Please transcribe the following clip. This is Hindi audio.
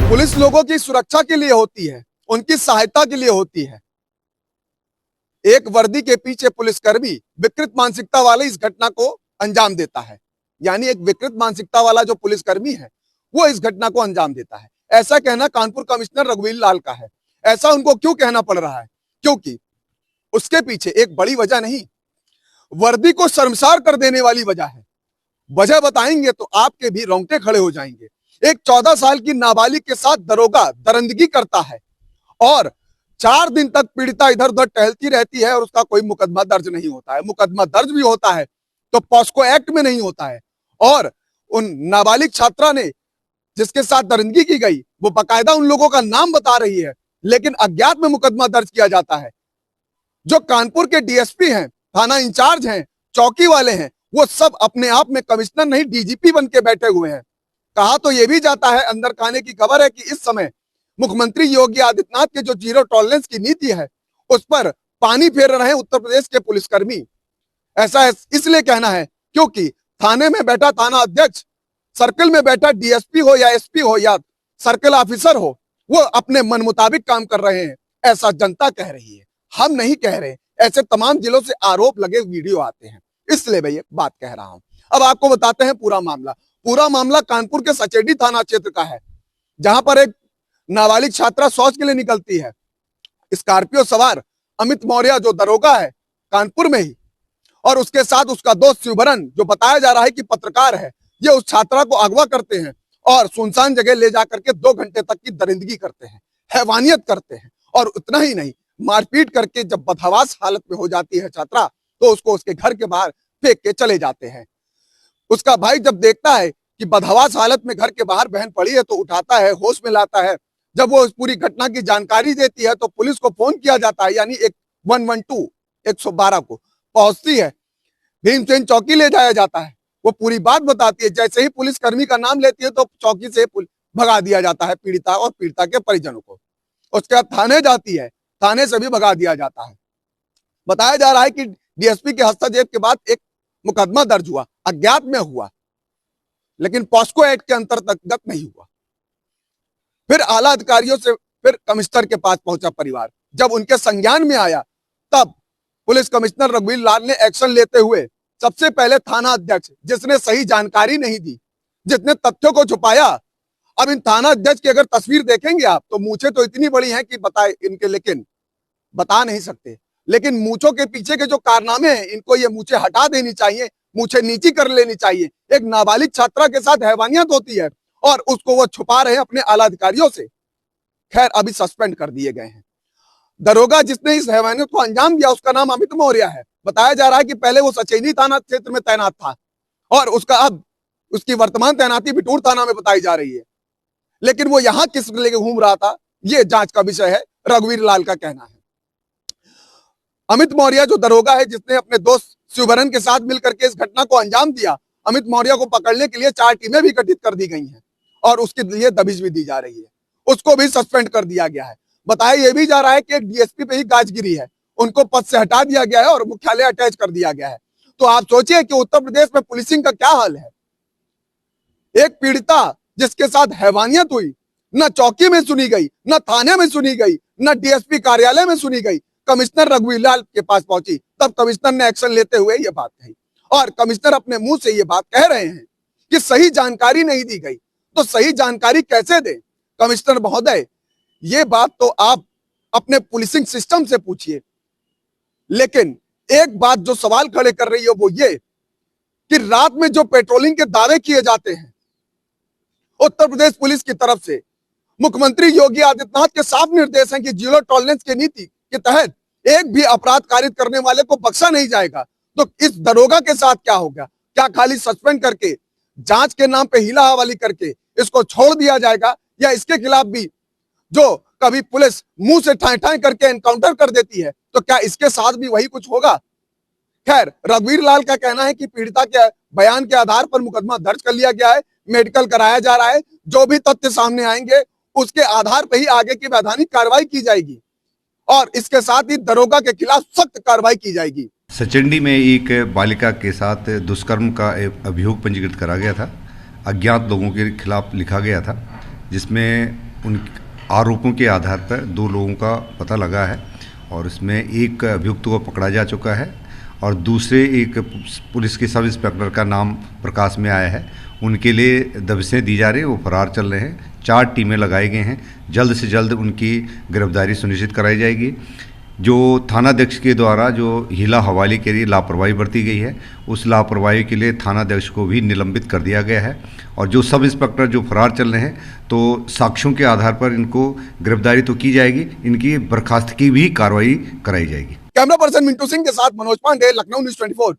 पुलिस लोगों की सुरक्षा के लिए होती है, उनकी सहायता के लिए होती है। एक वर्दी के पीछे पुलिसकर्मी विकृत मानसिकता वाले इस घटना को अंजाम देता है। यानी एक विकृत मानसिकता वाला जो पुलिसकर्मी है वो इस घटना को अंजाम देता है। ऐसा कहना कानपुर कमिश्नर रघुवीर लाल का है। ऐसा उनको क्यों कहना पड़ रहा है? क्योंकि उसके पीछे एक बड़ी वजह नहीं, वर्दी को शर्मसार कर देने वाली वजह है। वजह बताएंगे तो आपके भी रोंगटे खड़े हो जाएंगे। एक 14 साल की नाबालिग के साथ दरोगा दरिंदगी करता है और 4 दिन तक पीड़िता इधर उधर टहलती रहती है और उसका कोई मुकदमा दर्ज नहीं होता है। मुकदमा दर्ज भी होता है तो पॉस्को एक्ट में नहीं होता है। और उन नाबालिग छात्रा ने जिसके साथ दरिंदगी की गई वो बाकायदा उन लोगों का नाम बता रही है, लेकिन अज्ञात में मुकदमा दर्ज किया जाता है। जो कानपुर के डीएसपी हैं, थाना इंचार्ज हैं, चौकी वाले हैं, वो सब अपने आप में कमिश्नर नहीं डीजीपी बन के बैठे हुए हैं। कहा तो यह भी जाता है, अंदर खाने की खबर है कि इस समय मुख्यमंत्री योगी आदित्यनाथ के जो जीरो टॉलरेंस की नीति है उस पर पानी फेर रहे हैं उत्तर प्रदेश के पुलिसकर्मी। ऐसा इसलिए कहना है क्योंकि थाने में बैठा थाना अध्यक्ष, सर्कल में बैठा डीएसपी हो या एसपी हो या सर्कल ऑफिसर हो, वो अपने मन मुताबिक काम कर रहे हैं। ऐसा जनता कह रही है, हम नहीं कह रहे। ऐसे तमाम जिलों से आरोप लगे वीडियो आते हैं, इसलिए मैं ये बात कह रहा हूं। अब आपको बताते हैं पूरा मामला। पूरा मामला कानपुर के सचेडी थाना क्षेत्र का है, जहां पर एक नाबालिग छात्रा शौच के लिए निकलती है। स्कॉर्पियो सवार अमित मौर्य जो दरोगा है कानपुर में ही, और उसके साथ उसका दोस्त शिवभरन जो बताया जा रहा है कि पत्रकार है, ये उस छात्रा को अगवा करते हैं और सुनसान जगह ले जाकर के 2 घंटे तक की दरिंदगी करते हैं, हैवानियत करते हैं। और उतना ही नहीं, मारपीट करके जब बदहवास हालत में हो जाती है छात्रा तो उसको उसके घर के बाहर फेंक के चले जाते हैं। उसका भाई जब देखता है कि बदहवास हालत में घर के बाहर बहन पड़ी है तो उठाता है, होश में लाता है। जब वो इस पूरी घटना की जानकारी देती है तो पुलिस को फोन किया जाता है, यानी 112 को पहुंचती है, भीमसेन चौकी ले जाया जाता है। वो पूरी बात बताती है। जैसे ही पुलिस कर्मी का नाम लेती है तो चौकी से भगा दिया जाता है पीड़िता और पीड़िता के परिजनों को। उसके बाद थाने जाती है, थाने से भी भगा दिया जाता है। बताया जा रहा है कि डीएसपी के हस्तक्षेप के बाद एक मुकदमा दर्ज हुआ, अज्ञात में हुआ, लेकिन पॉस्को एक्ट के अंतर्गत नहीं हुआ। फिर आला अधिकारियों से फिर कमिश्नर के पास पहुंचा परिवार। जब उनके संज्ञान में आया तब पुलिस कमिश्नर रघुवीर लाल ने एक्शन लेते हुए सबसे पहले थाना अध्यक्ष, जिसने सही जानकारी नहीं दी, जिसने तथ्यों को छुपाया। अब इन थाना अध्यक्ष की अगर तस्वीर देखेंगे आप तो मूछें तो इतनी बड़ी हैं कि बताए इनके, लेकिन बता नहीं सकते। लेकिन मूछों के पीछे के जो कारनामे हैं, इनको ये मूछें हटा देनी चाहिए, मूछें नीची कर लेनी चाहिए। एक नाबालिग छात्रा के साथ हैवानियत होती है और उसको वो छुपा रहे हैं अपने आला अधिकारियों से। खैर अभी सस्पेंड कर दिए गए हैं। दरोगा जिसने इस हैवानियत को अंजाम दिया उसका नाम अमित मौर्य है। बताया जा रहा है कि पहले वो सचेनी थाना क्षेत्र में तैनात था और अब उसकी वर्तमान तैनाती बिटूर थाना में बताई जा रही है। लेकिन वो यहां किस लेके घूम रहा था, ये जांच का विषय है, रघुवीर लाल का कहना है। अमित मौर्य जो दरोगा है जिसने अपने दोस्त शिवभरन के साथ मिलकर के इस घटना को अंजाम दिया, अमित मौर्य को पकड़ने के लिए 4 टीमें भी गठित कर दी गई हैं और उसके लिए दबिश भी दी जा रही है। उसको भी सस्पेंड कर दिया गया है। बताया यह भी जा रहा है कि एक डीएसपी पे ही गाजगिरी है, उनको पद से हटा दिया गया है और मुख्यालय अटैच कर दिया गया है। तो आप सोचिए कि उत्तर प्रदेश में पुलिसिंग का क्या हाल है। एक पीड़िता जिसके साथ हैवानियत हुई, न चौकी में सुनी गई, न थाने में सुनी गई, न डीएसपी कार्यालय में सुनी गई, कमिश्नर रघुवीर लाल के पास पहुंची, तब कमिश्नर ने एक्शन लेते हुए यह बात कही। और कमिश्नर अपने मुंह से यह बात कह रहे हैं कि सही जानकारी नहीं दी गई। तो सही जानकारी कैसे दें कमिश्नर महोदय? ये बात तो आप अपने पुलिसिंग सिस्टम से पूछिए। लेकिन एक बात जो सवाल खड़े कर रही है वो ये कि रात में जो पेट्रोलिंग के दावे किए जाते हैं उत्तर प्रदेश पुलिस की तरफ से, मुख्यमंत्री योगी आदित्यनाथ के साफ निर्देश हैं कि जीरो टॉलरेंस की नीति के तहत एक भी अपराध कारित करने वाले को बख्शा नहीं जाएगा। तो इस दरोगा के साथ क्या होगा? क्या खाली सस्पेंड करके जांच के नाम पे हीला हवाली करके इसको छोड़ दिया जाएगा, या इसके खिलाफ भी जो कभी पुलिस मुंह से ठाए ठाए करके एनकाउंटर कर देती है तो क्या इसके साथ भी वही कुछ होगा? खैर रघुवीर लाल का कहना है कि पीड़िता के बयान के आधार पर मुकदमा दर्ज कर लिया गया है, मेडिकल कराया जा रहा है। जो भी तथ्य सामने आएंगे उसके आधार पर ही आगे की वैधानिक कार्रवाई की जाएगी और इसके साथ ही दरोगा के खिलाफ सख्त कार्रवाई की जाएगी। सचंडी में एक बालिका के साथ दुष्कर्म का अभियोग पंजीकृत करा गया था, अज्ञात लोगों के खिलाफ लिखा गया था, जिसमें उन आरोपों के आधार पर 2 लोगों का पता लगा है और इसमें एक अभियुक्त को पकड़ा जा चुका है और दूसरे एक पुलिस के सब इंस्पेक्टर का नाम प्रकाश में आया है। उनके लिए दबिशें दी जा रही हैं, वो फरार चल रहे हैं। 4 टीमें लगाई गई हैं, जल्द से जल्द उनकी गिरफ्तारी सुनिश्चित कराई जाएगी। जो थानाध्यक्ष के द्वारा जो हीला हवाली के लिए लापरवाही बरती गई है, उस लापरवाही के लिए थानाध्यक्ष को भी निलंबित कर दिया गया है और जो सब इंस्पेक्टर जो फरार चल रहे हैं, तो साक्ष्यों के आधार पर इनको गिरफ्तारी तो की जाएगी, इनकी बर्खास्तगी भी कार्रवाई कराई जाएगी। कैमरा पर्सन मिंटू सिंह के साथ मनोज पांडे, लखनऊ न्यूज़ 24।